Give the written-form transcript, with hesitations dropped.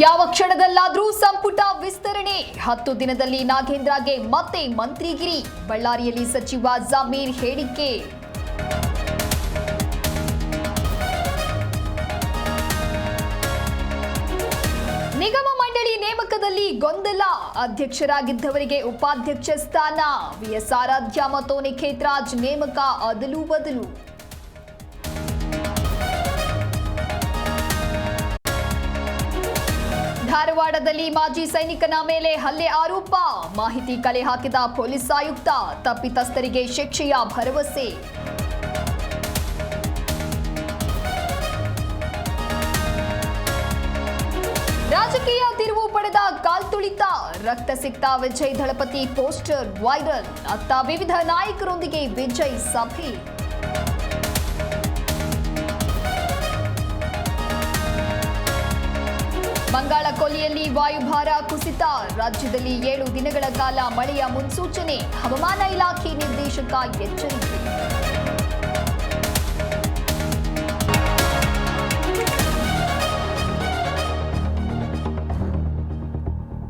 ಯಾವ ಕ್ಷಣದಲ್ಲಾದರೂ ಸಂಪುಟ ವಿಸ್ತರಣೆ 10 ದಿನದಲ್ಲಿ ನಾಗೇಂದ್ರಗೆ ಮತ್ತೆ ಮಂತ್ರಿಗಿರಿ ಬಳ್ಳಾರಿಯಲ್ಲಿ ಸಚಿವ ಜಮೀರ್ ಹೇಳಿಕೆ ನಿಗಮ ಮಂಡಳಿ ನೇಮಕದಲ್ಲಿ ಗೊಂದಲ ಅಧ್ಯಕ್ಷರಾಗಿದ್ದವರಿಗೆ ಉಪಾಧ್ಯಕ್ಷ ಸ್ಥಾನ ವಿಎಸ್ ಆರಾಧ್ಯ ಮತ್ತು ನಿಖೇತ್ ರಾಜ್ ನೇಮಕ ಅದಲು ಬದಲು ಧಾರವಾಡದಲ್ಲಿ ಮಾಜಿ ಸೈನಿಕನ ಮೇಲೆ ಹಲ್ಲೆ ಆರೋಪ ಮಾಹಿತಿ ಕಲೆ ಹಾಕಿದ ಪೊಲೀಸ್ ಆಯುಕ್ತ ತಪ್ಪಿತಸ್ಥರಿಗೆ ಶಿಕ್ಷೆಯ ಭರವಸೆ ರಾಜಕೀಯ ತಿರುವು ಪಡೆದ ಕಾಲ್ತುಳಿತ ರಕ್ತ ಸಿಕ್ತ ವಿಜಯ್ ದಳಪತಿ ಪೋಸ್ಟರ್ ವೈರಲ್ ಅತ್ತ ವಿವಿಧ ನಾಯಕರೊಂದಿಗೆ ವಿಜಯ್ ಸಭೆ ಬಂಗಾಳ ಕೊಲ್ಲಿಯಲ್ಲಿ ವಾಯುಭಾರ ಕುಸಿತ ರಾಜ್ಯದಲ್ಲಿ 7 ದಿನಗಳ ಕಾಲ ಮಳೆಯ ಮುನ್ಸೂಚನೆ ಹವಾಮಾನ ಇಲಾಖೆ ನಿರ್ದೇಶಕ ಎಚ್ಚರಿಕೆ